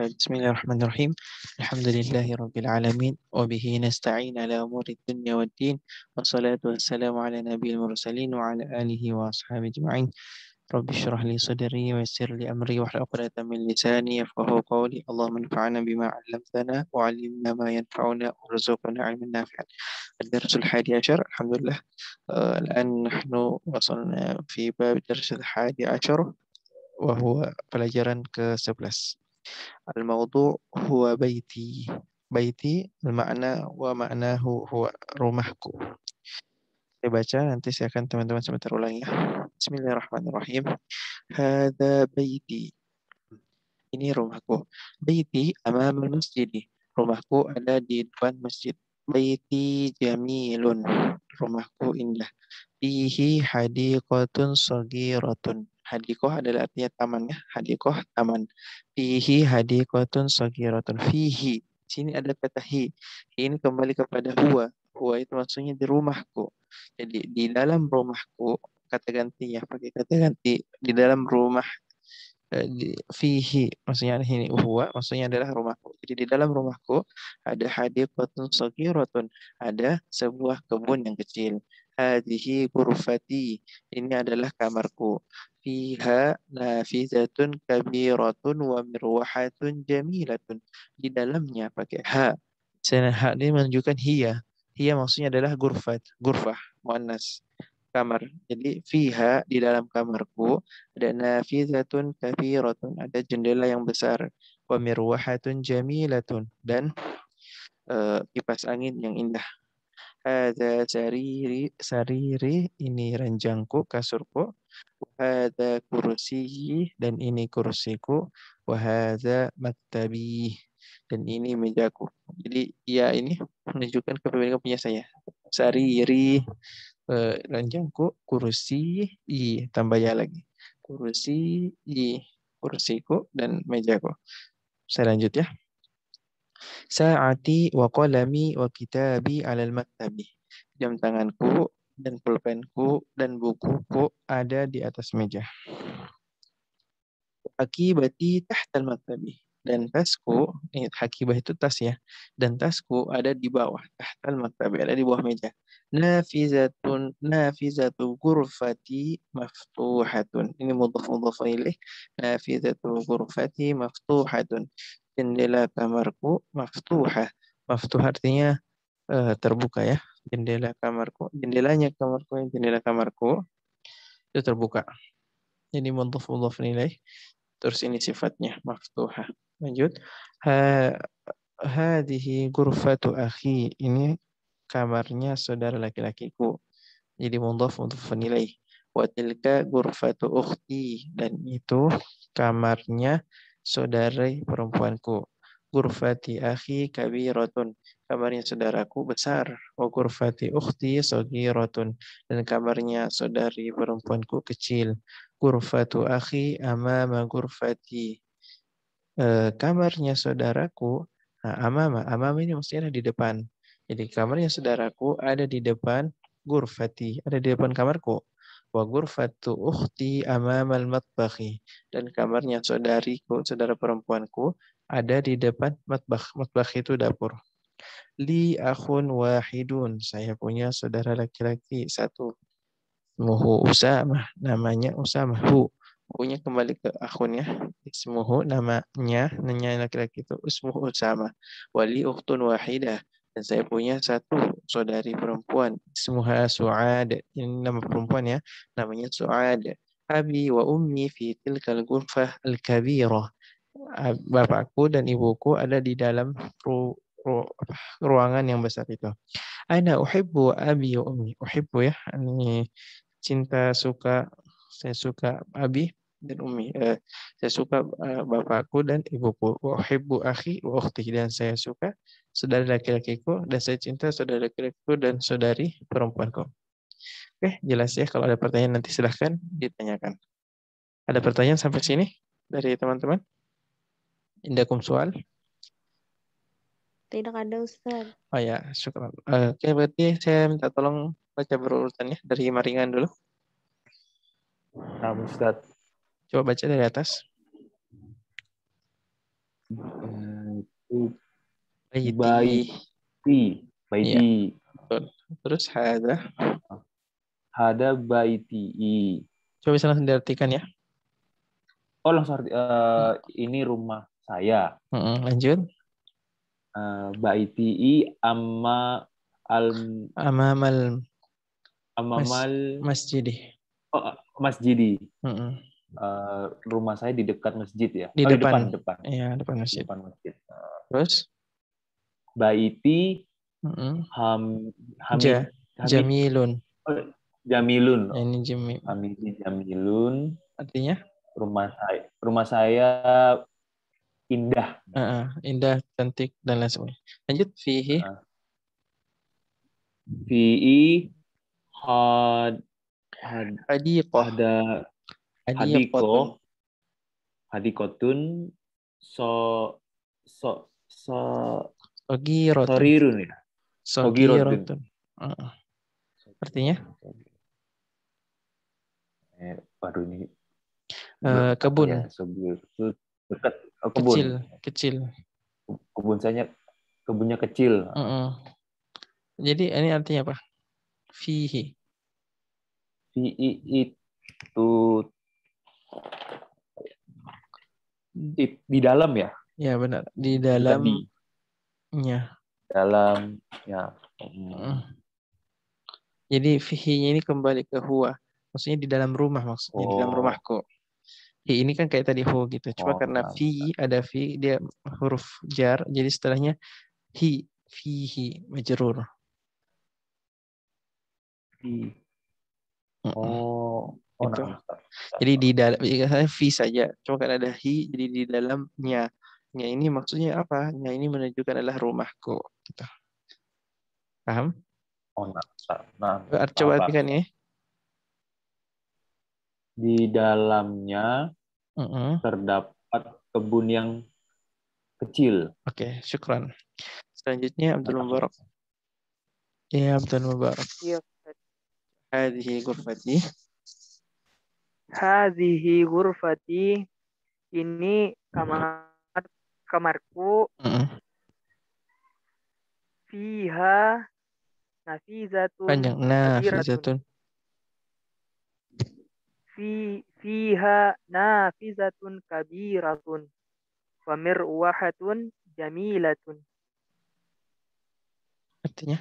Bismillahirrahmanirrahim. Alhamdulillahirabbil alamin wa bihi nasta'in ala umuri dunya waddin. Wassalatu wassalamu ala nabiyil mursalin wa ala alihi wa ashabihi ajma'in. Rabbi shrah li sadri wa yassir li amri wahlul 'uqdatam min lisani yafqahu qawli. Allahumma anfa'na bima 'allamtana wa 'allimna ma yanfa'una warzuqna 'ilman nafi'an. Ad-darsul hadi asyar. Alhamdulillah. Al-an nahnu wasalna fi bab ad-dars al-hadi asyar wa huwa pelajaran ke-11. Al-mawdu' huwa baiti. Baiti bermakna wa ma'nahu huwa rumahku. Saya baca, nanti saya akan teman-teman sebentar ulangi ya. Bismillahirrahmanirrahim. Hadza baiti. Ini rumahku. Baiti amamal masjid. Rumahku ada di depan masjid. Baiti jamilun. Rumahku indah. Fihi hadiqatun sagiratun. Hadiqah adalah artinya taman ya. Hadiqah taman. Fihi hadiqatun sagiratun. Fihi. Sini ada kata hi. Ini kembali kepada huwa. Huwa itu maksudnya di rumahku. Jadi di dalam rumahku, kata ganti ya, pakai kata ganti. Di dalam rumah, fihi maksudnya ini huwa maksudnya adalah rumahku. Jadi di dalam rumahku ada hadiqatun sagiratun, ada sebuah kebun yang kecil. Hadhihi ghurfati, ini adalah kamarku. Fiha nafizatun kabiratun wa mirwahatun jamilatun, di dalamnya pakai ha. Sana ha ini menunjukkan hiya. Hiya maksudnya adalah ghurfah muannas, kamar. Jadi fiha di dalam kamarku ada nafizatun kafiratun, ada jendela yang besar, wa mirwahatun jamilatun, dan kipas angin yang indah. Hadza sariri ini ranjangku, kasurku. Hadza kursiyi, dan ini kursiku. Wa hadza maktabi, dan ini mejaku. Jadi ya ini menunjukkan kepemilikan punya saya. Sariri ranjangku, kursi tambah ya lagi. Kursi kursiku dan mejaku. Saya lanjut ya. Sa'ati wa qalami wa kitabi 'alal maktabi. Jam tanganku dan pulpenku dan bukuku ada di atas meja. Hakibati tahtal maktabi, dan tasku, hakibah itu tas ya, dan tasku ada di bawah, tahtal maktabi ada di bawah meja. Nafizatu ghurfati maftuhatun, ini mudhaf ilaih. Nafizatu ghurfati maftuhatun, jendela kamarku maftuhah. Maftuh artinya terbuka ya. Jendela kamarku, jendela kamarku itu terbuka. Jadi mudhaf ilaih. Terus ini sifatnya maftuhah. Lanjut. Hadhihi ghurfatu akhi, ini kamarnya saudara laki-lakiku. Jadi mudhaf ilaih. Wa tilka ghurfatu ukhti, dan itu kamarnya saudari perempuanku. Ghurfati akhi kabiratun, kamarnya saudaraku besar. Wa ghurfati ukhti saghiratun, dan kamarnya saudari perempuanku kecil. Ghurfatu akhi amama ghurfati, kamarnya saudaraku. Nah, amama ini maksudnya di depan. Jadi kamarnya saudaraku ada di depan ghurfati, ada di depan kamarku. Wa ghurfatu ukhti amamal matbakhi, dan kamarnya saudariku, saudara perempuanku ada di depan matbakh. Matbakh itu dapur. Li akhun wahidun, saya punya saudara laki-laki satu. Ismuhu Usamah, namanya Usamah. Hunya kembali ke akhunnya. Ismuhu, namanya laki-laki itu Ismuhu Usamah. Wali ukhtun wahidah, dan saya punya satu saudari perempuan. Ismuha Su'ad, ini nama perempuan ya, namanya Su'ad. Abi wa ummi fi tilkal ghurfah al-kabirah. Bapakku dan ibuku ada di dalam ruangan yang besar itu. Ana uhibbu abi wa ummi. Uhibbu ya, ini cinta, suka, saya suka abi dan ummi. Saya suka bapakku dan ibuku. Wa uhibbu akhi wa ukhti, dan saya suka saudara laki-lakiku, dan saya cinta saudara laki-lakiku dan saudari perempuanku. Oke, jelas ya. Kalau ada pertanyaan nanti silahkan ditanyakan. Ada pertanyaan sampai sini dari teman-teman? Indakum soal? Tidak ada, Ustaz. Oh ya, syukur. Oke, berarti saya minta tolong baca berurutan ya, dari Maringan dulu. Nah, Ustaz. Coba baca dari atas. Itu Baiti. Ya, baiti. betul. Terus hada. Hada baiti. Coba bisa langsung diartikan ya. Oh langsung ini rumah saya. Lanjut. Baiti amma al Amamal amamal masjidi. masjidi. Mm-mm. Rumah saya di dekat masjid ya. Di Oh, depan. depan. Ya, depan masjid. Depan masjid. Terus? Baiti Mm-mm. Hamid Jamilun. oh, Jamilun. Ya, ini Jamil. Hamidi Jamilun. Artinya? Rumah saya indah. Indah, cantik, dan lain sebagainya. Lanjut. Fihi. Fi'i had Hadiqah. ada Hadiqatun. hadikotun so so so Sogiratun. sorirun ya. Sogirodun. Sogiratun. Artinya? Waduh ini Kebun. ya, Sogir itu dekat Kecil. kebun. Kecil. Kebunnya kecil. Jadi ini artinya apa? Fihi. Fi'i itu di dalam ya? Ya benar. Di Tadi. dalamnya. Dalamnya. Jadi fihi-nya ini kembali ke huwa. Maksudnya di dalam rumah maksudnya. Di dalam rumahku. Hi ini kan kayak tadi hu gitu. Cuma karena fi ada fi dia huruf jar. Jadi setelahnya fihi majrur. Gitu. Jadi di dalam fi saja. Cuma karena ada hi jadi di dalamnya. Nya ini maksudnya apa? Nya ini menunjukkan adalah rumahku. Gitu. Paham? Coba artikan ya. Di dalamnya terdapat kebun yang kecil. Oke, syukran. Selanjutnya Abdul Mubarak. Ya, Abdul Mubarak. Iya. Hadhihi ghurfati. Hadhihi ghurfati. Ini kamarku. Fiha nafizatun. Panjang. Nafizatun. Fiha nafizatun kabiratun. Wa mirwahatun jamilatun. Artinya?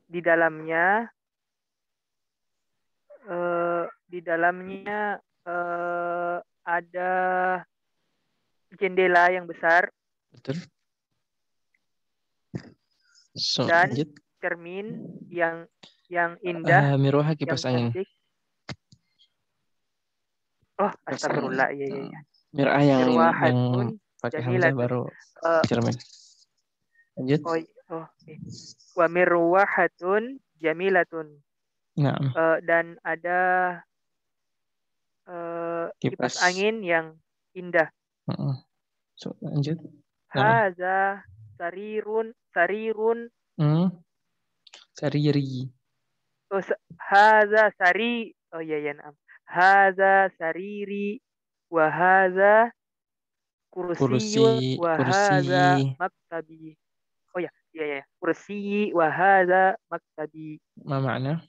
Di dalamnya ada jendela yang besar. Betul. Dan cermin yang indah. Mirwah kipas angin. Cantik. Oh, astagfirullah. Iya. Mir'ah yang pakai hamzah baru cermin. Lanjut. Wa mirwahatun jamilatun. Naam. Dan ada kipas angin yang indah. Lanjut. Haza sarirun. Sariri. Haza sari. Oh iya, naam. Haza sariri wa haza kursiyun wa haza maktabi. Oh iya. Kursi wa haza maktabi. Ma makna?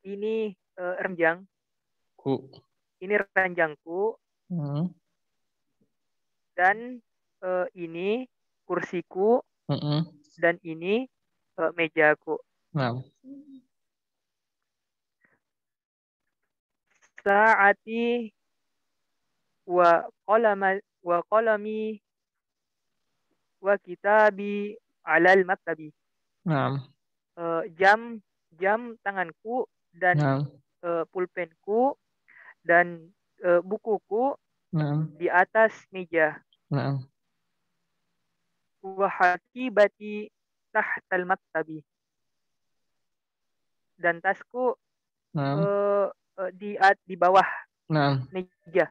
Ini ranjang. Ini ranjangku. Dan ini kursiku. Dan ini mejaku. Saati wa qalami wa kitabi alal maktabi. Jam tanganku dan pulpenku dan bukuku di atas meja. Wa hakibati tahtal maktabi. Dan tasku di bawah meja.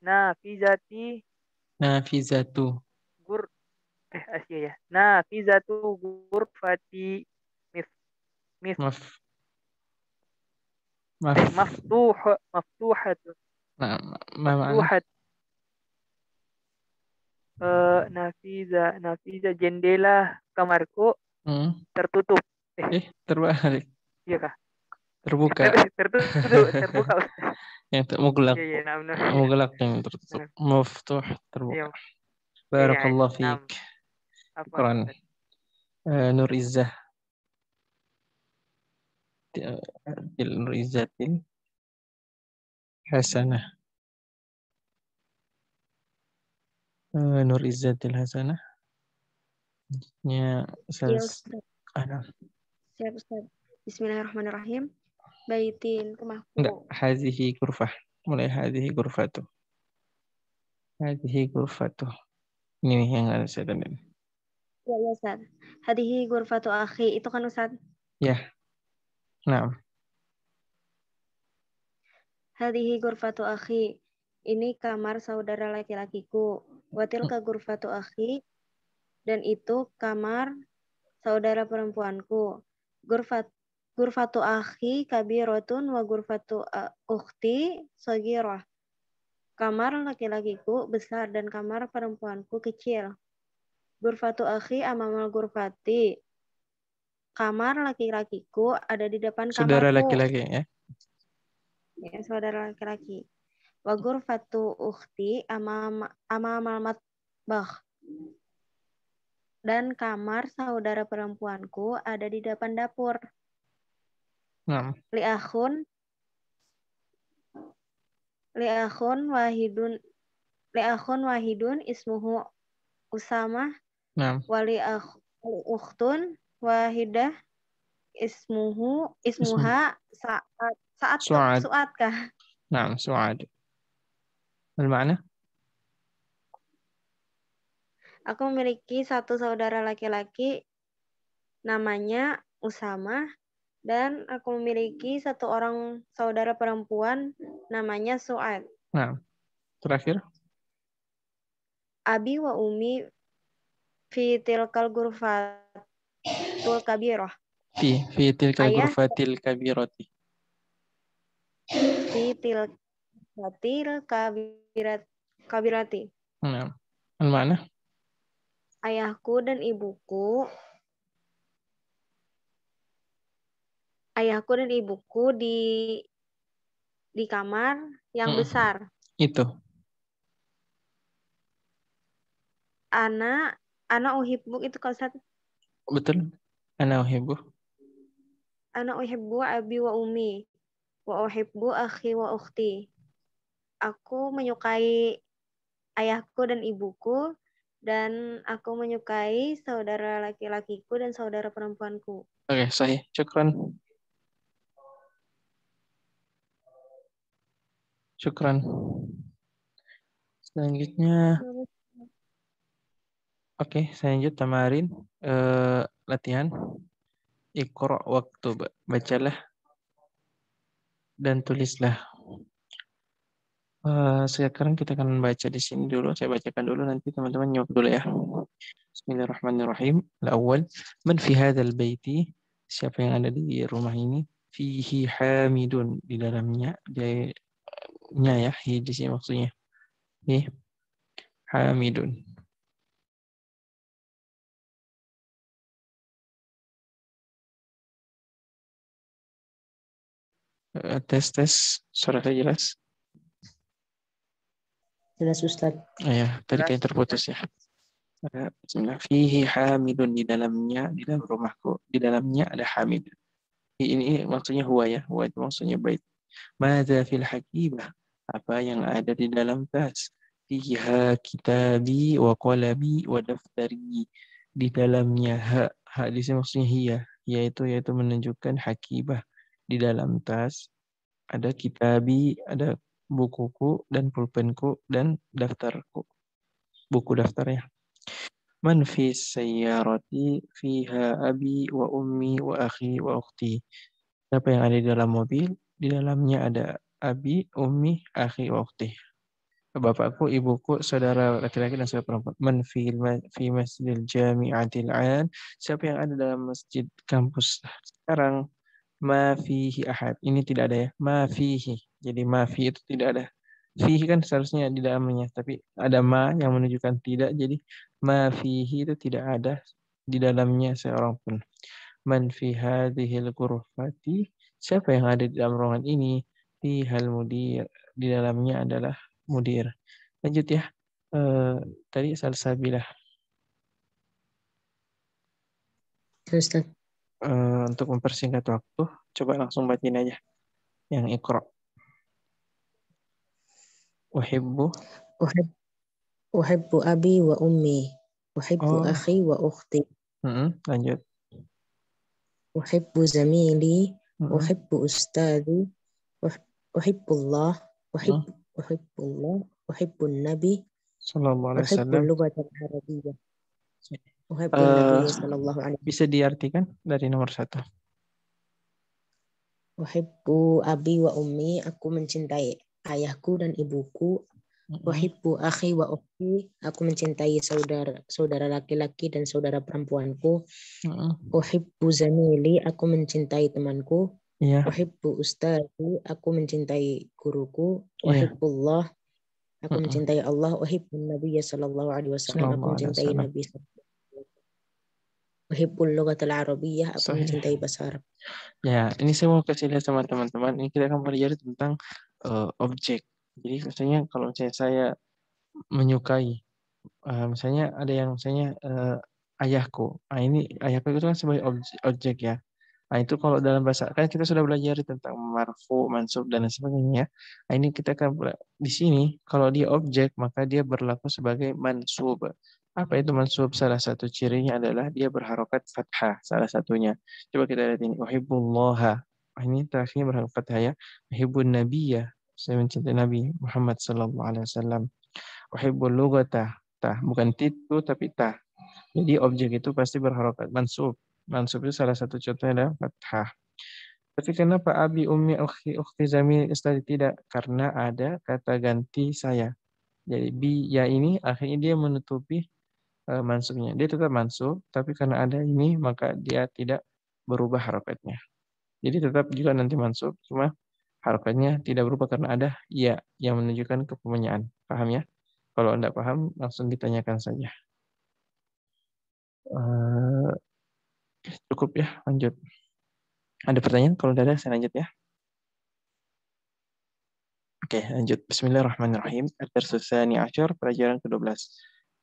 Nafizatu. Nafizatu ghurfati Maftuhatun. Nah, Maftuhat. Nafiza jendela kamarku tertutup. Terbalik. Iya kah? Terbuka. Terbuka. Yang mughlaq. Iya, Mughlaq yang tertutup. Maftuh terbuka. Iya. Barakallahu fiik. Syukran. Nur Izzah. Nur Izzatil Hasanah. Nur Izzatil Hasanah. Ya, Ustaz. Siap, Ustaz. Bismillahirrahmanirrahim. Baitin rumahku. Enggak, hadhihi ghurfah. Mulai hadhihi ghurfatu. Hadhihi ghurfatu. Ini yang harus saya tanda. Ya, Ustaz. Hadhihi ghurfatu akhi. Itu kan, Ustaz? Ya. Nah. Hadhihi ghurfatu akhi. Ini kamar saudara laki-lakiku. Wa tilka ghurfatu akhi. Dan itu kamar saudara perempuanku. Ghurfatu akhi kabiratun wa ghurfatu ukhti saghirah. Kamar laki-lakiku besar dan kamar perempuanku kecil. Ghurfatu akhi amamal ghurfati. Kamar laki-lakiku ada di depan Saudara kamarku. Saudara laki-laki ya. Ya, saudara laki-laki. Wa ghurfatu ukhti amamal matbakh. Dan kamar saudara perempuanku ada di depan dapur. Li'akhun wahidun ismuhu Usamah. Wali ukhtun wahidah ismuha Su'ad kah? Naam, Su'ad. Bermakna? Aku memiliki satu saudara laki-laki namanya Usamah dan aku memiliki satu orang saudara perempuan namanya Su'ad. Nah, terakhir. Abi wa umi fi tilkal ghurfatul kabirah. Fi tilkal ghurfatil kabirati. Fi tilkal kabirati. Nah, mana? Ayahku dan ibuku di kamar yang besar. Itu. Ana uhibbu itu kalau satu. Betul. Ana uhibbu abi wa ummi wa uhibbu akhi wa ukhti. Aku menyukai ayahku dan ibuku dan aku menyukai saudara laki-lakiku dan saudara perempuanku. Oke, sahih. Syukran. Selanjutnya. Oke, selanjutnya tamarin latihan. Iqra waktu bacalah dan tulislah. Sekarang kita akan baca di sini dulu. Saya bacakan dulu, nanti teman-teman nyimak dulu ya. Bismillahirrahmanirrahim. Al-awwal, man fi hadzal baiti? Siapa yang ada di rumah ini? Fihi hamidun, di dalamnya dia ya, hi di sini maksudnya. Hamidun. Tes suara saya jelas? Jelas Ustaz. Ya, tadi kayak terputus ya. Fihi hamidun, di dalam rumahku, di dalamnya ada hamid. Ini maksudnya huwa ya, huwa itu maksudnya bait. Madza fil hakibah? Apa yang ada di dalam tas? Fiha kitabi wa qalami wa daftari. Di dalamnya ha di sini maksudnya hiya, yaitu menunjukkan hakibah. Di dalam tas ada kitabi, ada bukuku dan pulpenku dan daftarku. Buku daftarnya. Man fi sayyarati fiha abi wa ummi wa akhi wa ukhti. Siapa yang ada di dalam mobil? Di dalamnya ada abi, ummi, akhi wa ukhti. Bapakku, ibuku, saudara laki-laki dan saudara perempuan. Man fi masjidil jami'atil an. Siapa yang ada dalam masjid kampus sekarang? Ma fihi ahad. Ini tidak ada ya. Ma fihi. Jadi ma fi itu tidak ada. Fihi kan seharusnya di dalamnya. Tapi ada ma yang menunjukkan tidak. Jadi ma fihi itu tidak ada di dalamnya seorang pun. Man fi hadhil ghurfati. Siapa yang ada di dalam ruangan ini? Fihal mudir. Di dalamnya adalah mudir. Lanjut ya. Tadi salsabilah. Ustaz. Untuk mempersingkat waktu, coba langsung bacain aja yang Iqra. Uhibbu Uhibbu abi wa ummi. Uhibbu akhi wa ukhti. Lanjut. Uhibbu zamili. Uhibbu ustadi. Uhibbullah. Uhibbullah. Uhibbun nabi. Sallallahu alaihi Uhibbul wasallam. lughata al-arabiyyah. Uhibbun nabiyya sallallahu alaihi wasallam. Bisa diartikan dari nomor 1. Uhibbu abi wa ummi. Aku mencintai ayahku dan ibuku. Uhibbu akhi wa ukhti. Aku mencintai saudara laki-laki dan saudara perempuanku. Uhibbu zamili. Aku mencintai temanku. Uhibbu ustazi. Aku mencintai guruku. Uhibbullah. Aku mencintai Allah. Uhibbun nabiyya sallallahu alaihi wasallam. Aku mencintai Nabi. Uhibbul lughatal arabiyyah. Aku mencintai bahasa Arab. Ya, ini saya mau kasih lihat sama teman-teman. Ini kita akan pelajari tentang objek. Jadi misalnya kalau saya menyukai, misalnya ada yang misalnya ayahku. Ini ayahku itu kan sebagai objek ya. Nah itu kalau dalam bahasa kan kita sudah belajar tentang marfu, mansub dan lain sebagainya. Nah ini kita akan di sini kalau dia objek maka dia berlaku sebagai mansub. Apa itu mansub? Salah satu cirinya adalah dia berharokat fathah salah satunya. Coba kita lihat ini. Uhibbullaha. Ini terakhirnya berharokat fathah ya. Uhibbun nabiyya. Saya mencintai Nabi Muhammad sallallahu alaihi wasallam. Uhibbul lughata. Tah, bukan titu tapi tah. Jadi objek itu pasti berharokat mansub. Mansub itu salah satu contohnya adalah fathah. Tapi kenapa abi, ummi, ukhti, zami, istri tidak? Karena ada kata ganti saya. Jadi bi, ya ini akhirnya dia menutupi mansubnya. Dia tetap mansub, tapi karena ada ini maka dia tidak berubah harokatnya. Jadi tetap juga nanti mansub, cuma harokatnya tidak berubah karena ada ya yang menunjukkan kepunyaan. Paham ya? Kalau Anda paham, langsung ditanyakan saja. Cukup ya, lanjut. Ada pertanyaan? Kalau tidak ada, saya lanjut ya. Oke, lanjut. Bismillahirrahmanirrahim. Ad-darsu tsani asyar, pelajaran ke-12.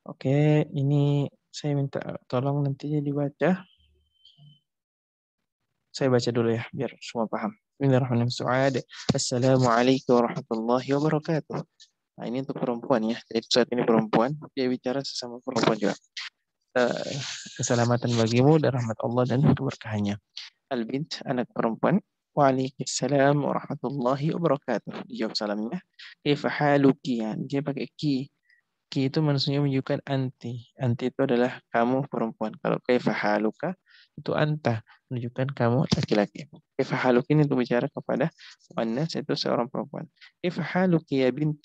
Oke, ini saya minta tolong nantinya dibaca. Saya baca dulu ya, biar semua paham. Bismillahirrahmanirrahim. Su'ad. Assalamualaikum warahmatullahi wabarakatuh. Nah, ini untuk perempuan ya. Jadi saat ini perempuan, dia bicara sesama perempuan juga. Keselamatan bagimu dan rahmat Allah dan keberkahannya. Al-bint, anak perempuan. Waalaikumsalam warahmatullahi wabarakatuh. Dijawab salamnya. Kaifa haluki? Dia pakai ki. Ki itu maksudnya menunjukkan anti. Anti itu adalah kamu perempuan. Kalau kaifa haluka itu anta, menunjukkan kamu laki-laki. Kaifa haluki ini untuk bicara kepada muannas itu seorang perempuan. Kaifa haluki ya bint?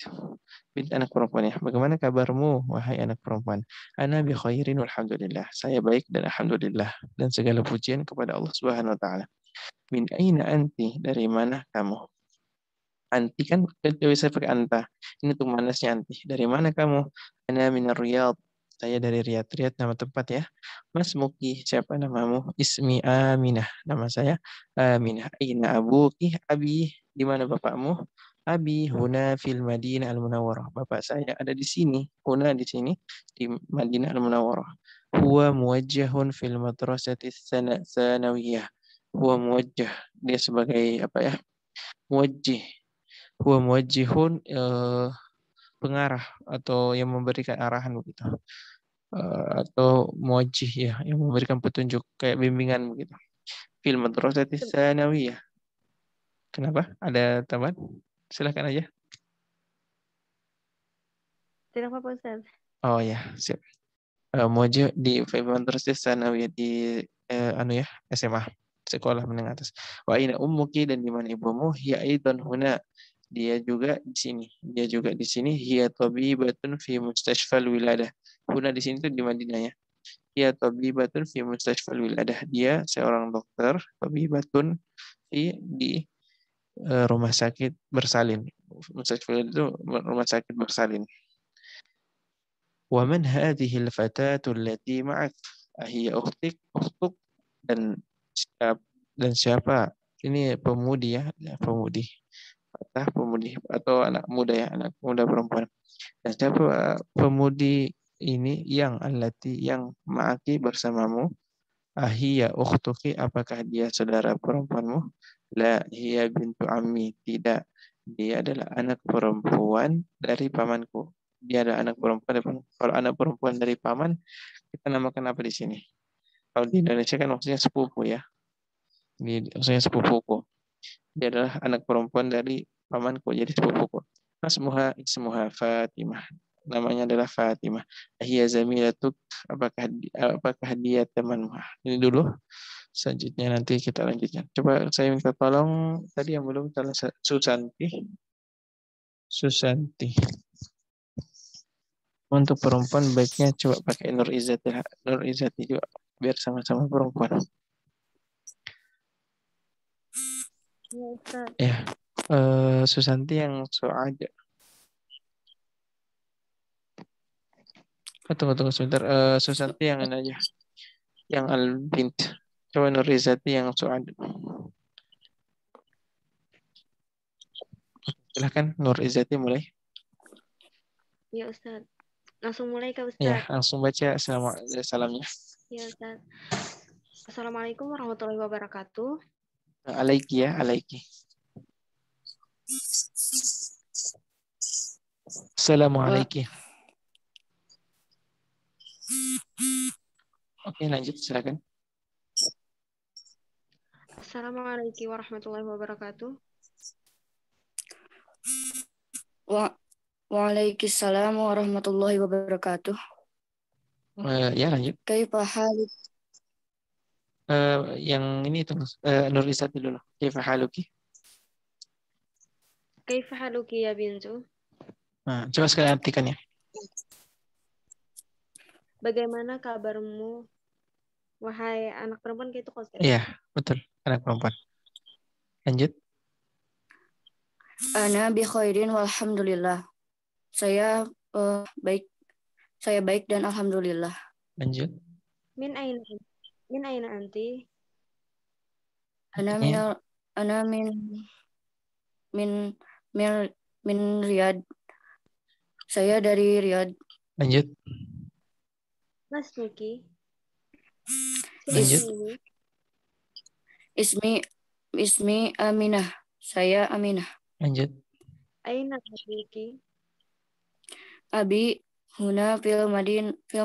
Bint anak perempuan ya. Bagaimana kabarmu wahai anak perempuan? Ana bi khairin walhamdulillah. Saya baik dan alhamdulillah, dan segala pujian kepada Allah Subhanahu wa taala. Min aina anti? Dari mana kamu? Anti kan bisa pakai anta. Ini untuk manasnya anti. Dari mana kamu? Ana minar Riyadh. Saya dari Riyadh. Riyadh nama tempat ya. Mas Muki, siapa namamu? Ismi Aminah. Nama saya Aminah. Aina abuki? Abi. Di mana bapakmu? Abi huna fil Madinah al-Munawwarah. Bapak saya ada di sini. Huna di sini di Madinah al-Munawwarah. Huwa muwajjahun fil madrasati tsanawiyah. Huwa muwajjah. Dia sebagai apa ya? Muwajjih. Huwa muwajjihun pengarah atau yang memberikan arahan begitu. Atau muwajjih ya, yang memberikan petunjuk kayak bimbingan begitu. Fil madrasati tsanawiyah. Kenapa? Ada tambahan? Silakan aja. Tidak apa-apa, Ustaz. Oh ya, siap. Muwajjih di fil madrasati tsanawiyah di SMA, sekolah menengah atas. Wa aina ummuki, dan di mana ibumu? Hiya aidan huna. Dia juga di sini. Dia juga di sini. Hiya tabibatun fi mustashfal wiladah. Huna di sini itu di Madinah ya. Hiya tabibatun fi mustashfal wiladah. Dia seorang dokter, tabibatun di rumah sakit bersalin. Mustashfa itu rumah sakit bersalin. Wa man hadhihi al-fatatu allati ma'ak? Ahiya ukhtik, ukhtuk, dan siapa? Ini pemudi ya, pemudi. Fatah pemudi atau anak muda ya, anak muda perempuan. Dan siapa pemudi ini yang allati yang ma'aki bersamamu? Ahiya ukhtuki, apakah dia saudara perempuanmu? La hiya bintu ammi, tidak. Dia adalah anak perempuan dari pamanku. Dia adalah anak perempuan. Kalau anak perempuan dari paman, kita namakan apa di sini? Kalau di Indonesia kan maksudnya sepupu ya. Maksudnya sepupuku. Dia adalah anak perempuan dari pamanku, jadi sepupuku. Ismuha Fatimah. Namanya adalah Fatimah. Hiya zamilatuk, apakah dia temanmu? Ini dulu. Selanjutnya nanti kita lanjutkan. Coba saya minta tolong tadi yang belum Susanti. Susanti. Untuk perempuan baiknya coba pakai Nur Izzati. Nur Izzati juga biar sama-sama perempuan. Ya, Ustaz. Ya. Susanti yang Su'ada. Tunggu sebentar. Susanti yang ini aja. Yang Al-Bint. Coba Nur Izzati yang Su'ada. Silahkan Nur Izzati mulai. Ya, Ustaz. Langsung mulai Kak Ustaz. Ya, langsung baca salamnya. Ya, Ustaz. Assalamualaikum warahmatullahi wabarakatuh. Alaiki ya, alaiki. Assalamualaikum. Oke, lanjut silakan. Assalamualaikum warahmatullahi wabarakatuh. Waalaikumsalam warahmatullahi wabarakatuh. Ya, lanjut. Kaifa halik? Yang ini tunggu. Nur Izzati dulu. Kaifa haluki? Kaifa haluki ya bintu? Nah, coba sekali artikan ya. Bagaimana kabarmu, wahai anak perempuan gitu kok? Iya, betul. Anak perempuan. Lanjut. Ana bi khairin walhamdulillah. Saya baik. Saya baik dan alhamdulillah. Lanjut. Min aina anti? Ana min Riyadh. Saya dari Riyadh. Lanjut. Mas Nuki. Lanjut. Ismi Aminah. Saya Aminah. Lanjut. Aina Nuki. Abi huna fil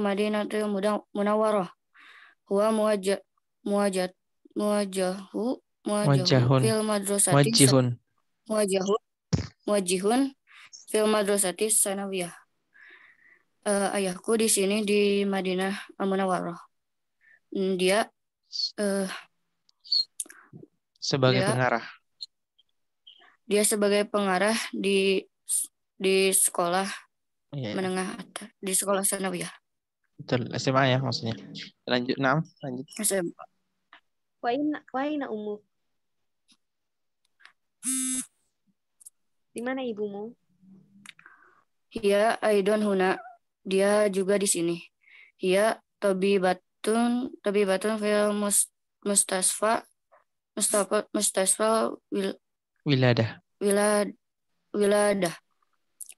madinatil munawwarah. Huwa muwajjahun fil madrasati muwajjihun fil madrasati sanawiyah. Ayahku di sini di Madinah Munawwarah. Dia sebagai pengarah. Dia sebagai pengarah di sekolah menengah atas, di sekolah sanawiyah. Betul, SMA ya maksudnya. Lanjut, lanjut. SMA. Wa aina ummuk? Di mana ibumu? Hiya aidon huna. Dia juga di sini. Hiya tabibatun fil mustasfa wiladah.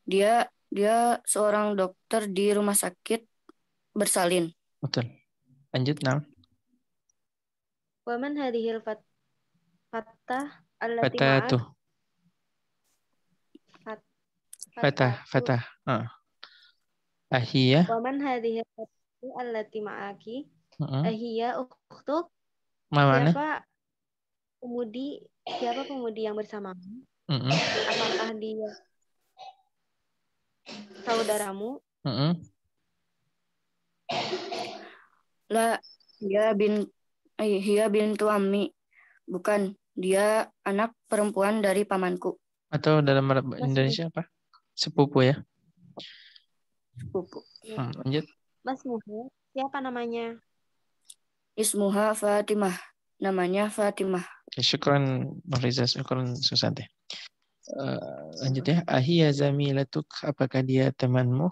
Dia seorang dokter di rumah sakit bersalin. Betul. Lanjut, Wa man hadhil fatah allati ma'ak? Fatah. Ahiyya. Wa man hadhil fatah allati ma'aki? Ahiyya ukhtuk? Siapa pemudi yang bersamamu? Apakah dia saudaramu? La, hiya bintu ammi. Bukan, dia anak perempuan dari pamanku. Atau dalam Indonesia apa? Sepupu ya? Sepupu. Lanjut. Masmuha, siapa namanya? Ismuha Fatimah. Namanya Fatimah. Syukran Nuriza, syukran Susanti. Lanjut ya. Ahiyya zamilatuk, apakah dia temanmu?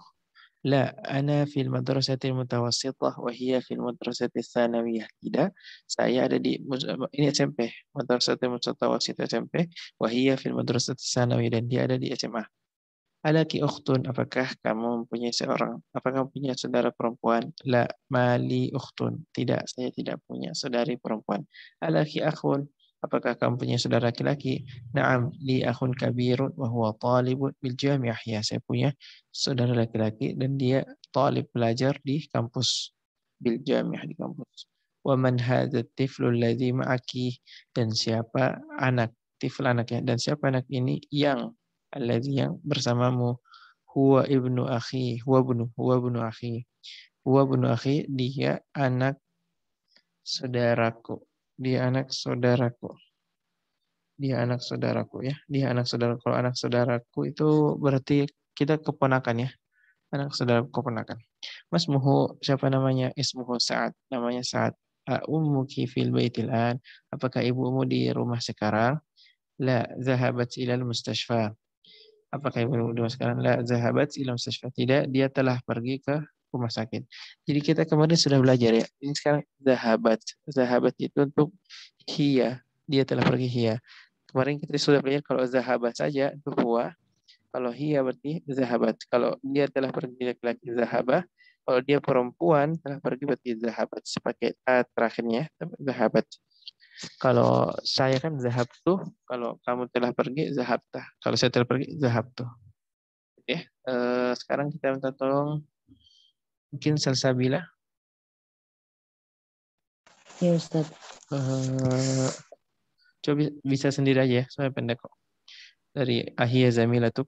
La, ana fil madrasatil mutawassithah wa hiya fil madrasatil tsanawiyah. Tidak, saya ada di ini SMP, madrasatil mutawassithah SMP, wa hiya fil madrasatil tsanawiyah, dan dia ada di SMA. Alaki ukhtun, apakah kamu mempunyai apakah punya saudara perempuan? La, mali ukhtun. Tidak, saya tidak punya saudari perempuan. Alaki akhun, apakah kamu punya saudara laki-laki? Naam, li akhun kabirun wa huwa talibun bil jami'ah. Ya, saya punya saudara laki-laki dan dia talib, belajar di kampus, bil jami'ah, di kampus. Wa man hadha tiflu alladhi ma'aki, dan siapa anak, tifl anaknya, dan siapa anak ini yang alladhi, yang bersamamu? Huwa ibnu akhi, huwa ibnu akhi. Huwa ibnu akhi, dia anak saudaraku. Dia anak saudaraku. Dia anak saudaraku ya. Dia anak saudara. Kalau anak saudaraku itu berarti kita keponakan ya. Anak saudara keponakan. Masmuhu, siapa namanya? Ismuhu Sa'ad. Namanya Sa'ad. Ummuki fil baitil an. Apakah ibumu di rumah sekarang? La, zahabat ilal mustashfa. Apakah ibu di rumah sekarang? La, zahabat ilal mustashfa. Tidak, dia telah pergi ke rumah sakit. Jadi kita kemarin sudah belajar ya. Ini sekarang zahabat. Zahabat itu untuk hiya. Dia telah pergi hiya. Kemarin kita sudah belajar kalau zahabat saja itu huwa. Kalau hiya berarti zahabat. Kalau dia telah pergi laki-laki zahabah. Kalau dia perempuan telah pergi berarti zahabat. Sepakai a terakhirnya zahabat. Kalau saya kan zahab tuh. Kalau kamu telah pergi zahabtah. Kalau saya telah pergi zahabtuh. Oke. Sekarang kita minta tolong mungkin Salsabila. Ya Ustaz. Coba bisa sendiri aja ya, soalnya pendek kok. Dari Ahiyya Zamilatuk.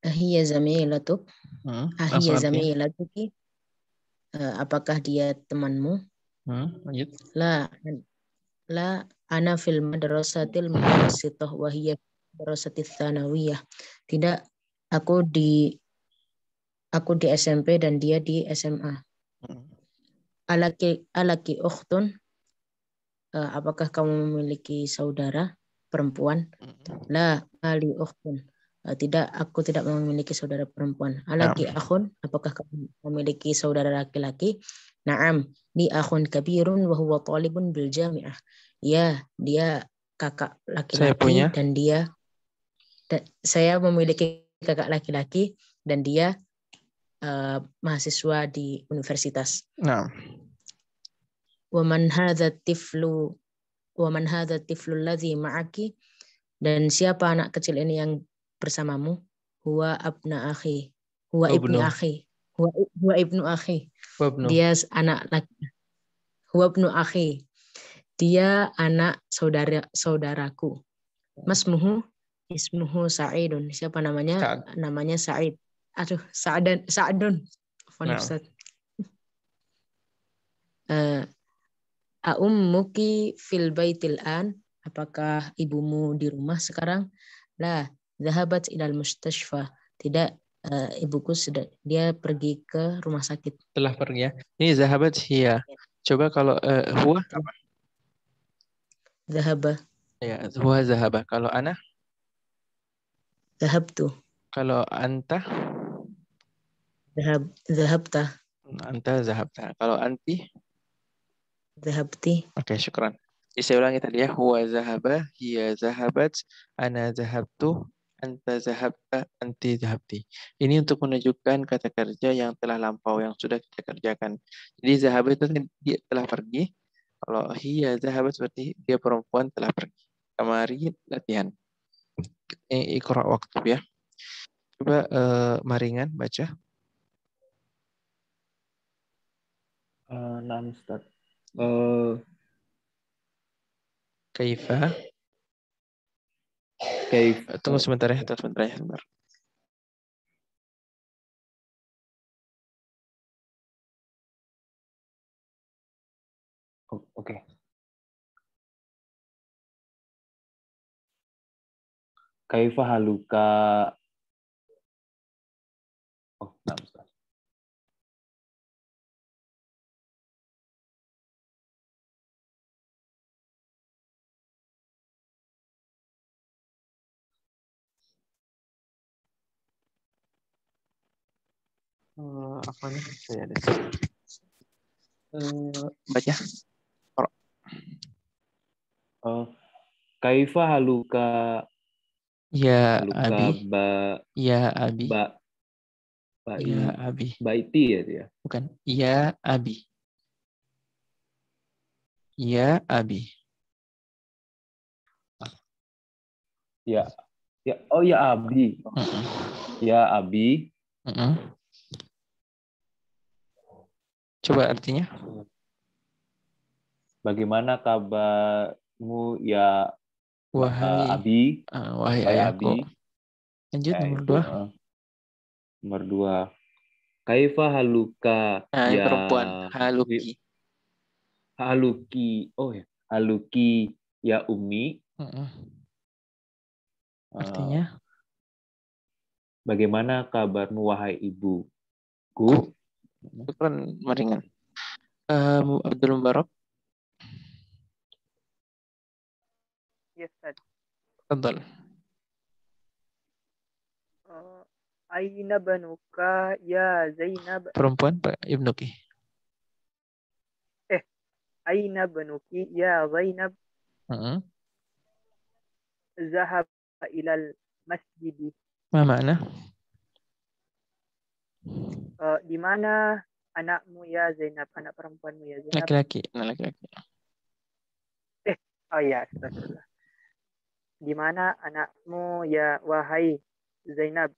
Ahiyya zamilatuk. Langsung Ahiyya artinya. zamilatuki. Apakah dia temanmu? Lanjut. La ana fil madrasatil mutawassithah wa hiya madrasatil tsanawiyah. Tidak, aku di SMP dan dia di SMA. Alaki ukhtun, apakah kamu memiliki saudara perempuan? La, ali ukhtun. Tidak, aku tidak memiliki saudara perempuan. Alaki akhun, apakah kamu memiliki saudara laki-laki? Naam, li akhun kabirun wa huwa talibun bil jami'ah. Ya, dia kakak laki-laki dan saya memiliki kakak laki-laki dan dia mahasiswa di universitas. Nah. Waman hadha tiflu alladhi ma'aki, dan siapa anak kecil ini yang bersamamu? Huwa abna akhi. Huwa ibni akhi. Huwa ibnu akhi. Dia anak laki. Huwa ibnu akhi. Dia anak saudaraku. Masmuhu ismuhu Sa'idun. Siapa namanya? Sa'ad. Namanya Sa'id. Aduh, Sa'dun. Ummuki fil baitil an. Apakah ibumu di rumah sekarang? La, zahabat ilal mustashfa. Tidak, ibuku sudah, dia pergi ke rumah sakit. Telah pergi ya. Ini zahabat hiya. Coba kalau huwa apa? Zahaba. Ya, huwa zahaba. Kalau ana? Zahabtu. Kalau anta? Zahabta. Anta zahabta. Kalau anti? Zahabti. Oke, syukran. Saya ulangi tadi ya. Huwa zahaba, hiya zahabat, ana zahabtu, anta zahabta, anti zahabti. Ini untuk menunjukkan kata kerja yang telah lampau, yang sudah kita kerjakan. Jadi zahabat itu dia telah pergi. Kalau hiya zahabat berarti dia perempuan telah pergi. Kemari latihan. Iqra waktu ya. Coba Maringan baca. Ustaz. Kaifa. Tunggu sebentar ya, sebentar. Oke. Kaifa haluka. Ustaz. Apa nih? Saya ada. Baca. Kaifa haluka Ya Abi. Ya Abi. Ya Abi. Baiti ya dia. Bukan. Ya Abi. Ya Abi. Ya. Oh ya Abi. Ya Abi. Coba artinya. Bagaimana kabarmu ya Wahai Abi? Wahai ayahku. Abi. Lanjut nomor 2. Nomor 2. Kaifa haluka Yang ya perempuan. Haluki. Haluki. Oh ya. Haluki ya Umi. Artinya? Bagaimana kabarmu wahai ibuku? Itu kan meringan. Abdul Mubarak. Yes, Ustaz. Tafadhal. Aina banuka ya Zainab. Perempuan Pak Ibnuki. Aina banuki ya Zainab. Zahab ilal masjid. Ma makna? Di mana anakmu ya Zainab, anak perempuanmu ya Zainab? Laki-laki. Oh ya, astagfirullah. Di mana anakmu ya wahai Zainab?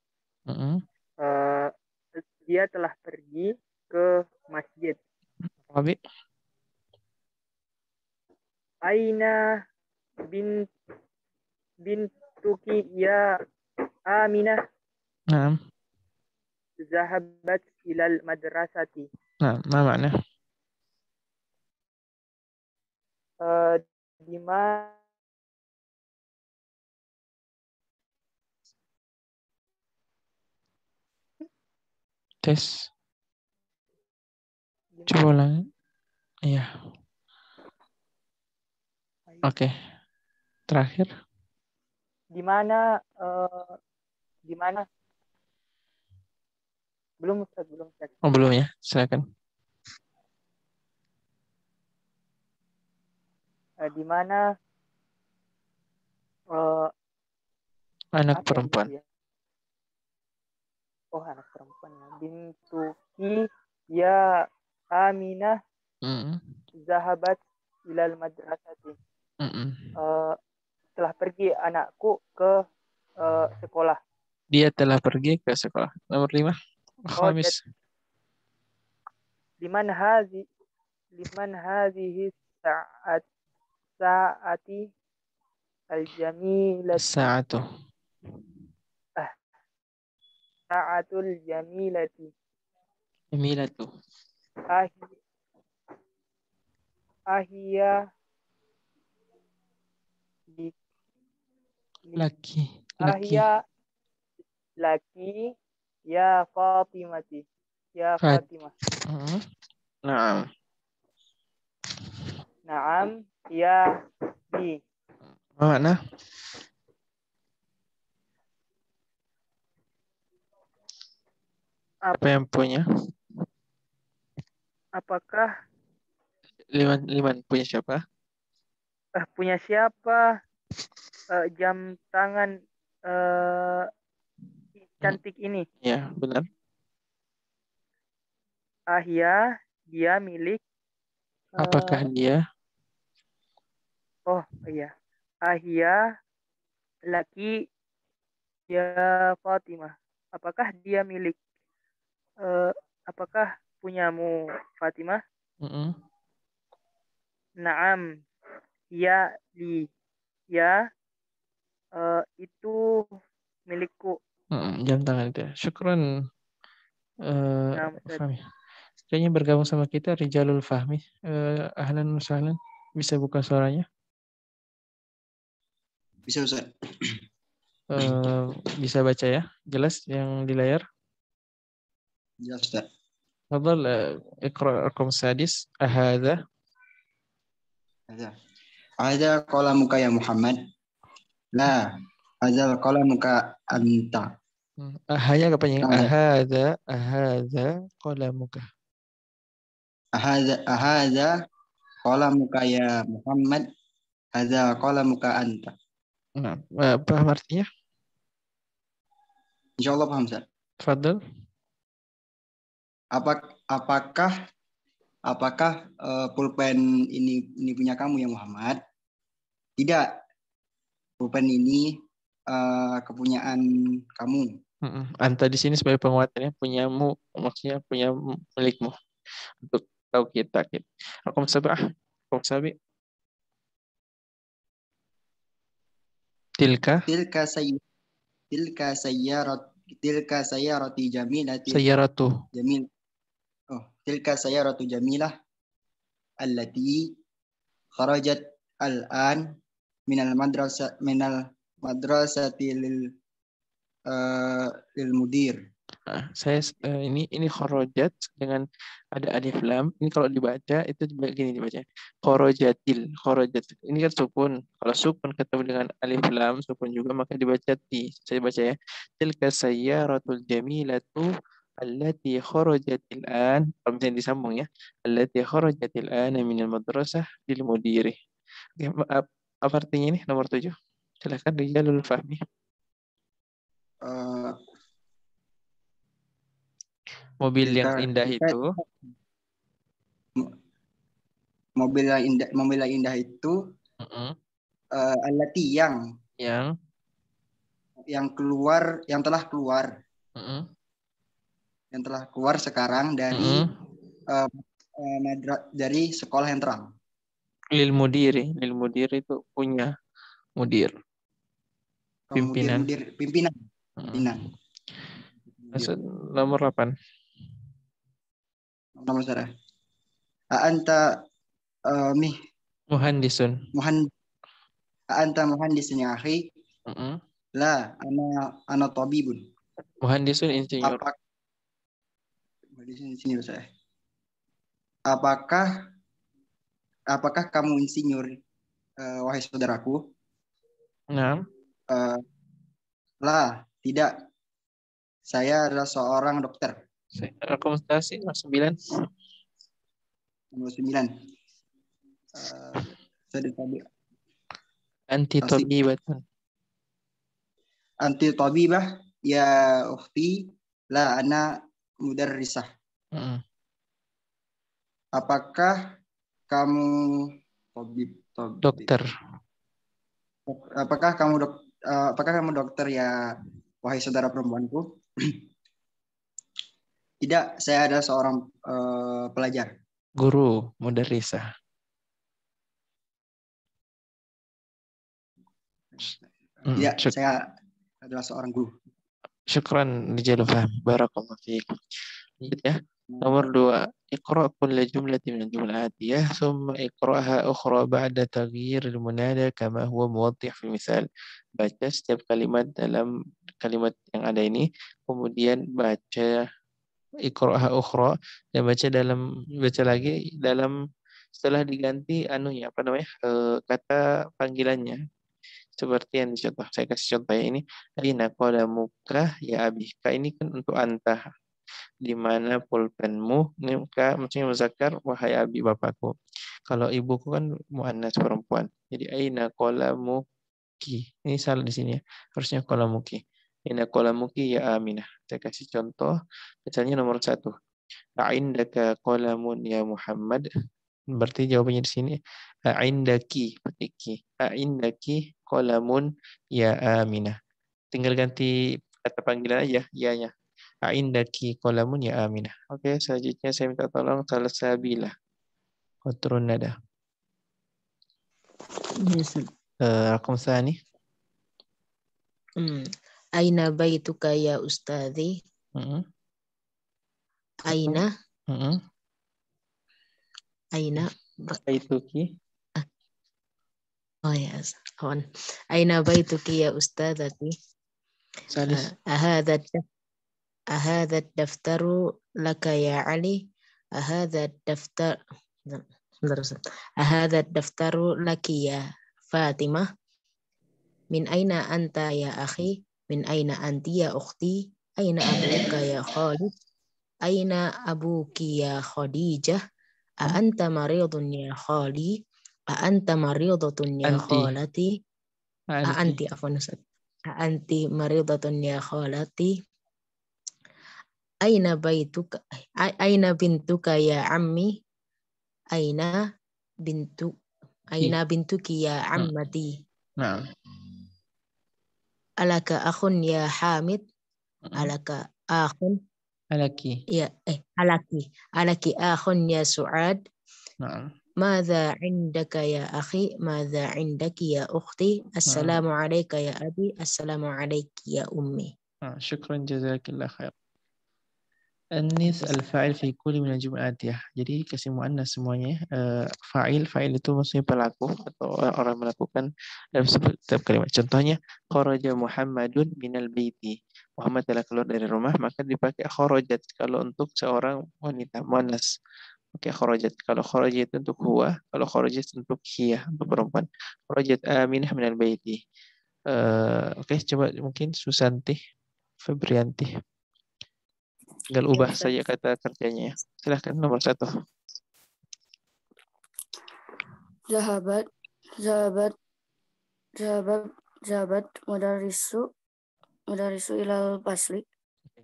Dia telah pergi ke masjid. Abi. Aina bintuki ya Aminah. Naam. Zahabat ilal madrasati. Nah, ma makna? Di mana Tes. Coba ulang. Iya. Oke. Terakhir. Di mana belum Ustaz. Oh, belum ya. Silakan. Di mana anak perempuan. Ya? Oh, anak perempuan ya. Bintuki ya Aminah. Zahabat ilal madrasati. Telah pergi anakku ke sekolah. Dia telah pergi ke sekolah. Nomor 5. Khamis. Liman hadhihi saati al-jamilati. Sa'atul jamilati. Jamilatu. Ahia laki ya Fatimati. Ya Fatimah. Naam ya bi. Mana? Apa yang punya? Apakah Liman punya siapa? Punya siapa jam tangan cantik ini? Ya, benar. Ahya, dia milik. Apakah dia? Oh iya. Ahya, laki ya Fatimah. Apakah dia milik? Apakah punyamu Fatimah? Naam, ya li. Ya, itu milikku. Jam tangan itu. Syukran. Fahmi. Kayaknya bergabung sama kita Rijalul Fahmi. Ahlan wasahlan. Bisa buka suaranya? Bisa Ustaz. Bisa baca ya? Jelas yang di layar? Jelas Ustaz. Fadhal iqra raqam sadis. Ahadha. Ada qalamuka ya Muhammad. La, ada qalamuka anta. Ahanya kapan ya? Ahadza qalamuka. Ahadza qalamuka ya Muhammad. Hadza qalamuka anta. Nah, paham artinya? Insyaallah paham, Ustaz. Fadl. Apakah pulpen ini punya kamu ya Muhammad? Tidak. Pulpen ini kepunyaan kamu. Anta di sini sebagai penguatannya punyamu, maksudnya punya milikmu. Untuk tahu kita. Raqam 7. Raqam 7. Tilka sayyarati jamilati. Sayyaratu. Jamil. Oh, tilka sayyaratu jamilah allati kharajat al-an minal madrasati lil mudir. Nah, saya ini kharajat dengan ada alif lam. Ini kalau dibaca itu begini dibaca. Kharajatil. Ini kan sukun. Kalau sukun ketemu dengan alif lam sukun juga maka dibaca ti. Saya baca ya. Tilka sayyaratul jamilatu allati kharajatil an. Kalau misalnya disambung ya. Allati kharajatil an minal madrasah lil mudiri. Oke, apa artinya ini nomor 7? Silakan Rijalul Fahmi. Mobil yang indah itu. Mobil yang indah itu. Allati yang keluar, yang telah keluar. Yang telah keluar sekarang dari dari sekolah yang terang. Lil mudiri itu punya mudir. Pimpinan. Pimpinan. Nomor 8. Nomor saya. Anta muhandisun. Anta muhandisun ya akhi. La, ana tabibun. Muhandisun insinyur. Insinyur saya. Apakah kamu insinyur, wahai saudaraku? Nah. La, tidak. Saya adalah seorang dokter. Rekomendasi nomor 9. Nomor 9. Anti tabibah ya ukhti, la ana mudarrisah. Apakah kamu dokter? Apakah kamu dokter ya wahai saudara perempuanku? Tidak, saya adalah seorang pelajar. Guru, mudarrisah. Tidak, saya adalah seorang guru. Syukran Rijalul Fahmi. Barakallahu fiikum. Ya. Nomor 2. Iqra' kulla jumlatin min al-jumla atiyah thumma iqra'ha ukhra ba'da taghyir al-munada kama huwa muwaddih fi misal. Baca setiap kalimat dalam kalimat yang ada ini, kemudian baca iqra'ha ukhra dan baca lagi dalam setelah diganti kata panggilannya. Seperti yang dicontoh. Saya kasih contoh ya ini. Aina qalamuka ya abi. Ka ini kan untuk anta. Di mana pulpenmu? Ini ka maksudnya muzakkar, wahai abi bapakku. Kalau ibuku kan muannas perempuan. Jadi aina qalamuki. Ini salah di sini ya. Harusnya qalamuki. Aina qalamuki ya Aminah. Saya kasih contoh. Misalnya nomor 1. A'indaka qalamun ya Muhammad. Berarti jawabannya di sini a'indaki, petiki. A'indaki qalamun ya Aminah. Tinggal ganti kata panggilan aja, ya-nya. A'indaki qalamun ya Aminah. Oke, selanjutnya saya minta tolong Salsabilah. Qatrun nada. Raqam tsani. Aina baituka ya ustadzi? Aina? Aina baituki. Oh ya, kawan. Aina baituki ya ustadzati? Salis. Ahadha daftaru laka ya Ali? Ahadha daftaru laki ya Fatimah? Min aina anta ya akhi? Min aina anti ya ukhti? Aina abuka ya Khalid? Aina abuki ya Khadijah? A anta maridun ya Khali? A anta maridatun ya khalati? A anti afwan Ustaz. A anti maridatun ya khalati? Aina baituka? Aina bintuka ya ammi? Aina bintuki ya ammati? Nah. Alaka akhun ya Hamid? Alaka akhun? Alaki. Ya, alaki akhun ya Su'ad? Nah. Madza indaka ya akhi? Madza indaki ya ukhti? Assalamu alayka ya abi? Assalamu alayki ya ummi. Syukran jazakillah khair. Anis al-fa'il fi kulli min al-jum'at ya. Jadi kesemuanya semuanya fa'il itu maksudnya pelaku atau orang melakukan dalam setiap kalimat. Contohnya kharaja Muhammadun minal baiti. Muhammad telah keluar dari rumah, maka dipakai kharajat kalau untuk seorang wanita muannas. Oke, kharajat. Kalau kharajat itu untuk huwa, kalau kharajat untuk hiya, untuk perempuan. Kharajat Aminah minal baiti. Oke, coba mungkin Susanti Febrianti. Tinggal ubah saja kata kerjanya. Silahkan nomor 1. Zahabat mudarisu ilal fasli.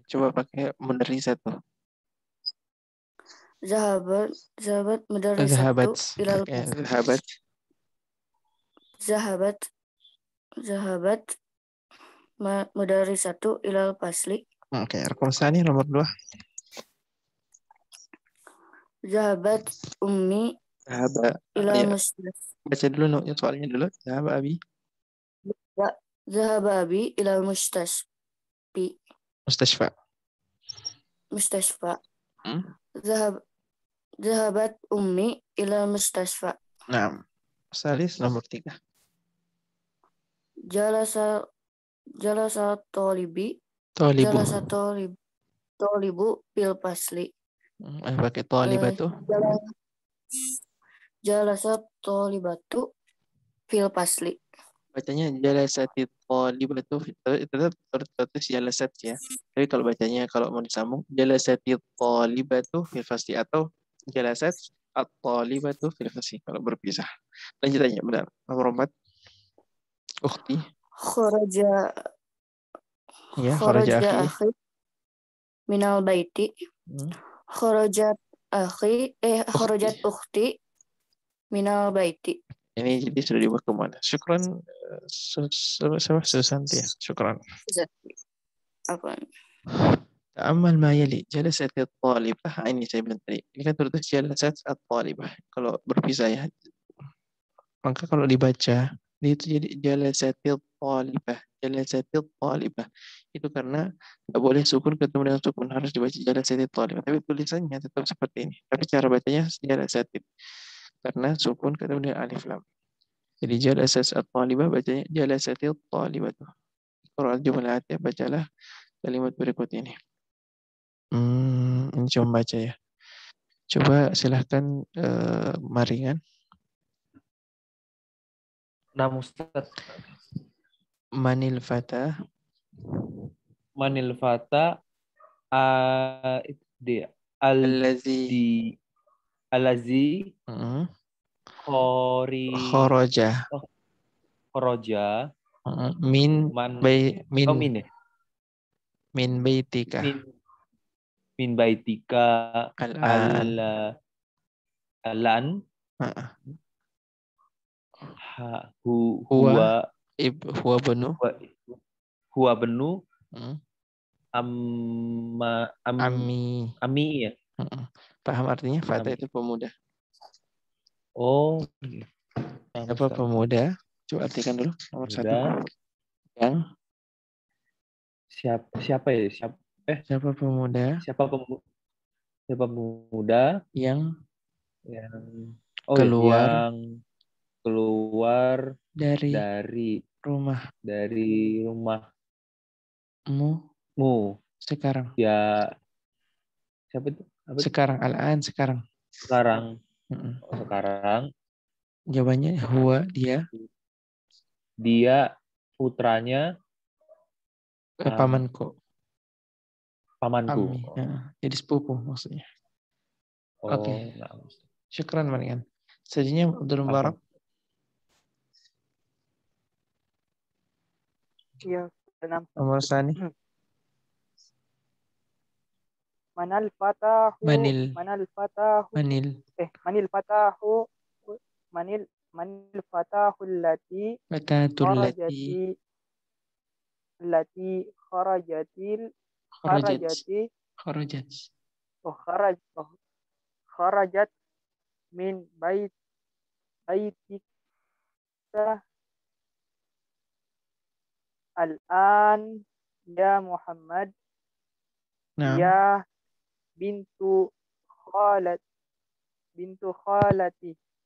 Coba pakai mudarisat tuh. Zahabat mudarisatu ilal fasli. Zahabat mudarisatu ilal fasli. Oke, Raqam tsani nomor 2. Zahabat ummi ila mustasfa. Baca dulu soalnya dulu. Zahaba abi. Zahaba abi ila mustasfi. Mustasfa. Zahabat ummi ila mustasfa. Nah, salis nomor 3. Jalasa tolibu fil fasli. Pakai tolibatu. Jalasa tolibatu fil fasli. Bacanya jalasati tolibatu itu tertulis jalasat ya. Tapi kalau bacanya kalau mau disambung jalasati tolibatu fil fasli atau jalasat at-tolibatu fil fasli kalau berpisah. Lanjutannya benar. Nomor 4. Ukhti. Kharaja akhi minal baiti. Kharajat ukhti minal baiti. Ini jadi sudah dibuat kemana? Syukran Susanti ya. Syukran. Apa? Amal ma yali jalasat at-talibah. Ini saya bilang tadi. Ini kan tertulis jalasat at-talibah. Kalau berpisah ya. Maka kalau dibaca itu jadi jalasatil talibah itu karena nggak boleh sukun ketemu dengan sukun, harus dibaca jalasatil talibah, tapi tulisannya tetap seperti ini, tapi cara bacanya jalasatil karena sukun ketemu dengan alif lam. Jadi jalasat talibah bacanya jalasatil talibah. Kalau jumlah ya bacalah kalimat berikut ini. Ini coba baca ya. Coba silahkan Maringan. Nama Ustaz. Manil fata Itu dia. Allazi kharaja min baitika min baitika al-an huwa benu Ami ya. Paham artinya fata itu pemuda. Oh. Apa pemuda? Coba artikan dulu nomor 1. Yang siapa ya? Siapa pemuda? Siapa pemuda yang keluar dari rumahmu sekarang. Ya, siapa itu? Sekarang, al-an sekarang. Sekarang. Jawabannya huwa dia putranya Pamanku. Pamanku. Ami. Ya. Jadi sepupu maksudnya. Oke. Nah. Syukran Marian. Selanjutnya Abdul Mubarak. Iya, Nomor sani. Manal fatahu. Manil. Manil fatahu allati Fatatul kharajati kharajat min baitika al-an ya Muhammad. Nah. Ya bintu khalati.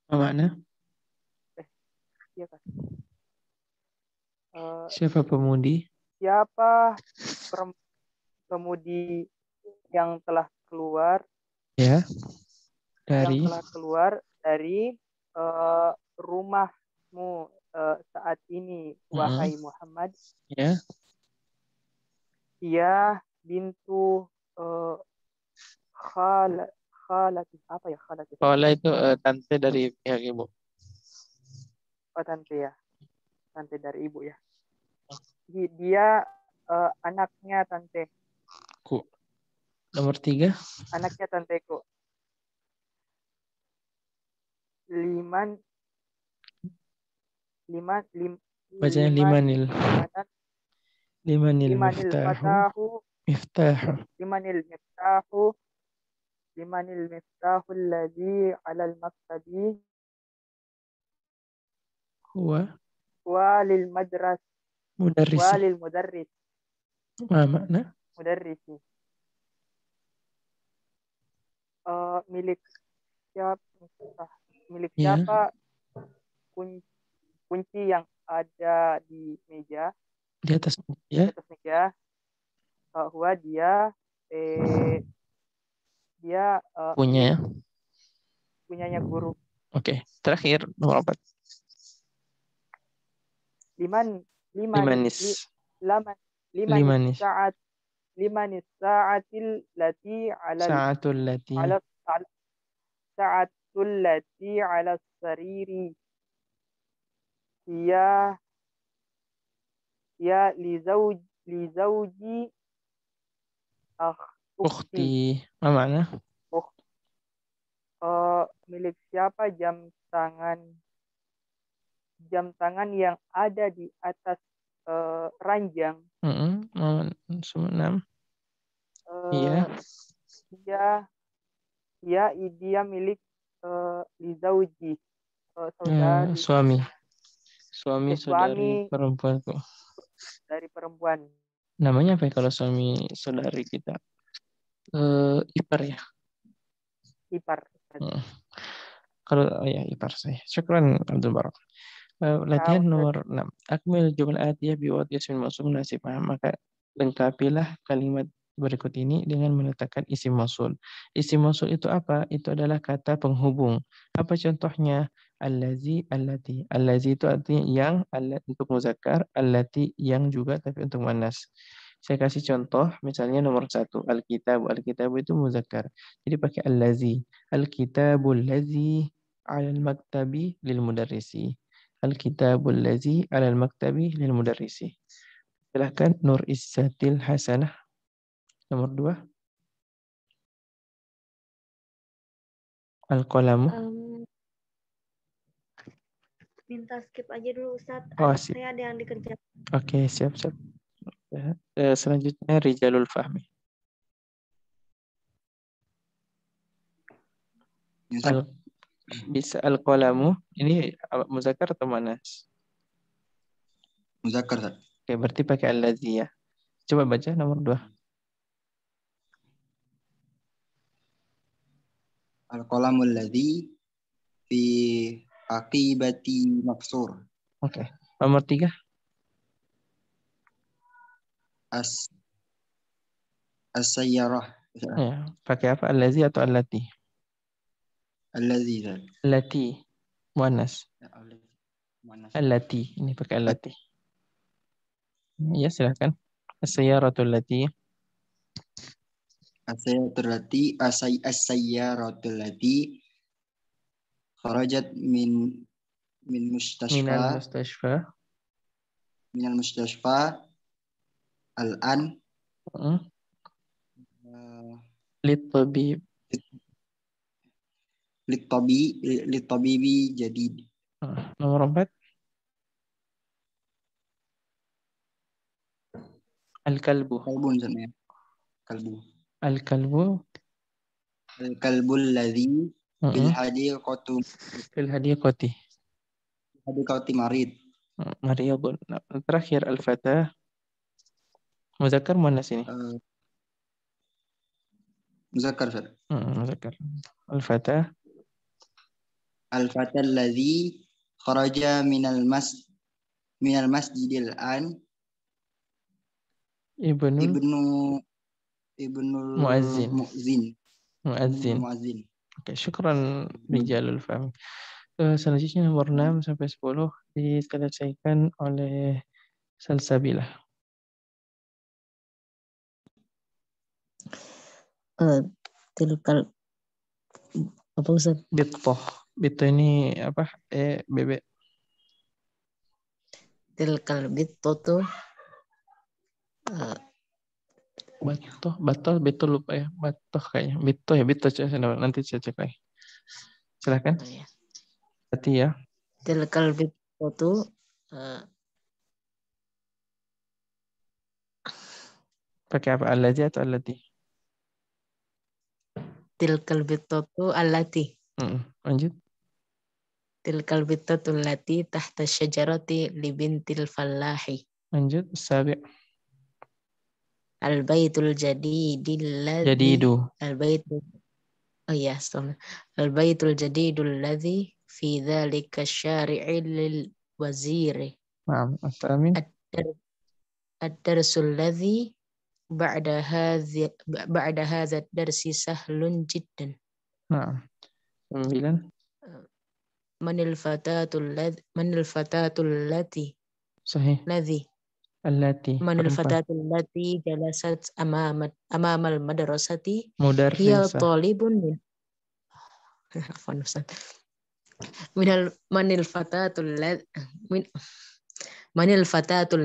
Apa makna? Iya kan? Siapa pemudi? Siapa pemudi yang telah keluar? Ya. Yang telah keluar dari rumahmu saat ini, wahai Muhammad. Ya. Ia bintu khalati. Apa ya khalati? Khala itu tante dari pihak ibu. Oh, tante ya. Tante dari ibu ya. Dia anaknya tanteku. Nomor 3. Anaknya tanteku. Bacanya limanil. Limanil miftahu. Limanil miftahu alladhi 'alal maktabi. Walil madras. Walil mudarris. Apa makna? Mudarrisi. Milik siapa kunci yang ada di meja, di atas meja, bahwa dia punyanya guru. Oke. Terakhir nomor 4. Limanis sa'atil lati 'ala sariri. Ya li zawji ukhti. Apa makna? Milik siapa jam tangan yang ada di atas ranjang. 6. Dia milik li zawji, saudari. Saudari perempuanku. Dari perempuan. Namanya apa ya kalau suami saudari kita? Ipar ya. Ipar. Kalau ipar saya. Syukran Abdul Barak. Latihan nomor 6. Akmil jumal atiyah biwat ismin mausul nasibah. Maka lengkapilah kalimat berikut ini dengan meletakkan isim mausul. Isim mausul itu apa? Itu adalah kata penghubung. Apa contohnya? Allazi, allati. Allazi itu artinya yang, untuk muzakkar, allati yang juga tapi untuk muannas. Saya kasih contoh, misalnya nomor 1, Alkitab. Alkitab itu muzakkar. Jadi pakai allazi. Alkitabul lazi 'alal maktabi lil mudarrisi. Alkitabul lazi 'alal maktabi lil mudarrisi. Silahkan Nur Izzatil Hasanah. Nomor 2. Al-qalamu. Minta skip aja dulu Ustadz. Saya ada yang dikerjakan. Oke, siap. Selanjutnya Rijalul Fahmi. Bisa al-qalamu. Ini muzakkar atau muannas? Muzakkar. Oke, berarti pakai allazi ya. Coba baca nomor 2. Al-qalamul ladzi fi aqibati maksur. Oke. Nomor 3. As-sayyarah. Ya, pakai apa? Allazi atau allati? Allazi. Allati. Muannas. Allati. Ini pakai allati. Ya, silakan. As-sayyaratul lati. As-sayyaratul lati kharajat min Minal mustashfa mustashfa. al-an Mm. uh, Lit-tabib. litabibi jadid. Nomor 4. Al-kalbu. Kalbun sebenarnya. Kalbu. Al-kalbu. Al-kalbul ladzi fil hadiqati. hadiqati marid. Mariyadun. Nah, terakhir al-fatah. Muzakkar muannas ini. Muzakkar, Ustaz. Muzakkar. Al-fatah. Al-fatah alladzi kharaja minal masjidil an ibnul Muazzin. Oke, syukran Rijalul Fahmi. Selanjutnya nomor 6 sampai 10 diselesaikan oleh Salsabilah. Tilkal apa Ustaz? Bittoh. Bittoh ini apa? Bebek. Tilkal bittotu Batoh, betul lupa ya. Batoh kayaknya. Bittoh nanti saya cek lagi. Silakan. Berarti ya. Tilkal bittotu pakai apa? Allazi atau allati? Tilkal bittotu allati. Lanjut. Tilkal bittotu allati tahta syajarati libintil fallahi. Lanjut. Sabi'. Al-baitul jadidil ladzi. Jadidu. Al-baitul. Oh iya, Al-baitul jadidul ladzi fi dzalika syari'il lil waziri. Naam, astamin. Ad-darsul ladzi ba'da hadza ad-darsi sahlun jiddan. Naam. 9. Manil fatatul lati. Sahih. Ladzi. Allati. Manil fatatul lati jalasat amamal madrasati. Mudarrisah. Hiya talibun min. Manil fatatul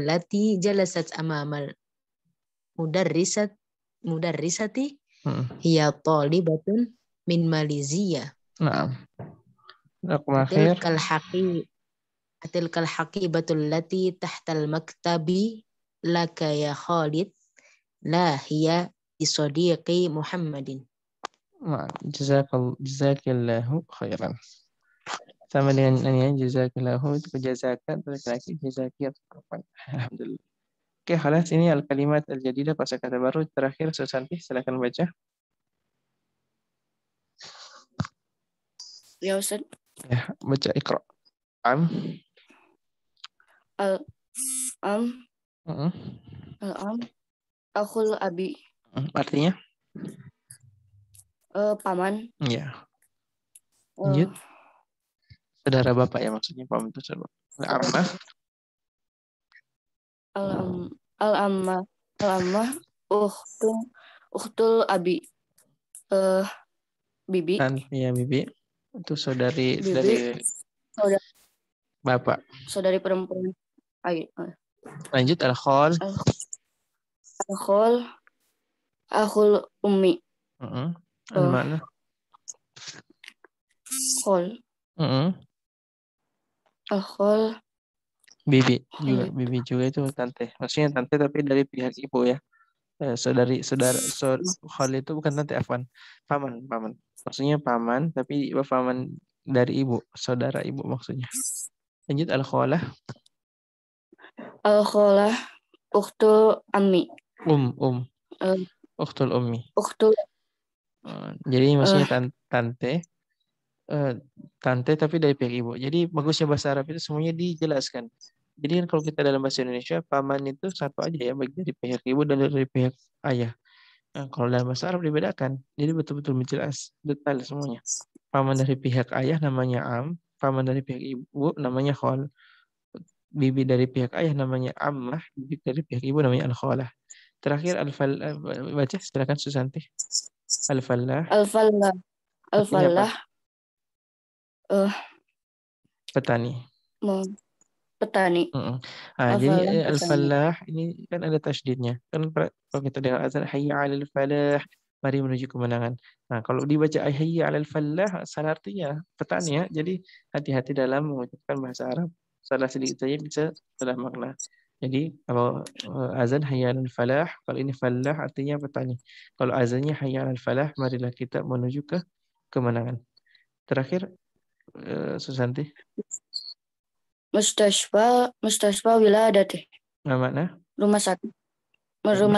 lati jalasat amamal mudarrisati. Hiya talibatun min Malaysia. Naam. Akhir. Tilkal haqibatul lati tahtal maktabi laka ya Khalid la hiya isodiqi Muhammadin. Jazakillahu khairan. Sama dengan ini jazakillahu itu kejazakan laki-laki jazakiyat perempuan. Alhamdulillah. Oke, halas ini al-kalimat al-jadidah kosakata baru terakhir Susanti silakan baca. Ya Ustaz. Ya, baca Iqra. Al-am akhul abi. Artinya? Paman. Iya. Lanjut. Saudara bapak ya maksudnya, paman itu saudara. Al-ammah ukhtul abi. Bibi. Iya, bibi. Itu saudari bibi, dari bapak. Saudari perempuan. Lanjut al-khol. Al-khol akhul ummi. Al-makna? Khol. Al-khol. Bibi juga itu tante. Maksudnya tante tapi dari pihak ibu ya. Saudara khol itu bukan tante, afwan. Paman. Maksudnya paman tapi paman dari ibu, saudara ibu maksudnya. Lanjut al-kholah. Al-kholah ukhtul ammi. Ukhtul ummi. Jadi Jadi maksudnya tante tapi dari pihak ibu. Jadi bagusnya bahasa Arab itu semuanya dijelaskan. Jadi kan kalau kita dalam bahasa Indonesia paman itu satu aja ya, baik dari pihak ibu dan dari pihak ayah. Nah, kalau dalam bahasa Arab dibedakan. Jadi betul-betul menjelas detail semuanya. Paman dari pihak ayah namanya am, paman dari pihak ibu namanya khol. Bibi dari pihak ayah namanya ammah, bibi dari pihak ibu namanya al-kholah. Terakhir baca silakan Susanti. Al-falah. Al-falah. Al-falah. Petani. Petani. Jadi al-falah ini kan ada tasydidnya. Kan kalau kita dengar azan hayya 'alal falah, mari menuju kemenangan. Nah, kalau dibaca hayya 'alal falah salah artinya petani ya. Jadi hati-hati dalam mengucapkan bahasa Arab. Salah sedikit saja bisa salah makna. Jadi kalau azan hayya 'alal falah, kalau ini falah artinya petani. Kalau azannya hayya 'alal falah, marilah kita menuju ke kemenangan. Terakhir Susanti. Mustashfa wiladati. Mana? Rumah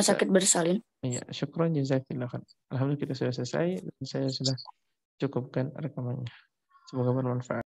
sakit bersalin. Iya, syukron jazakillah. Alhamdulillah kita sudah selesai. Saya sudah cukupkan rekamannya. Semoga bermanfaat.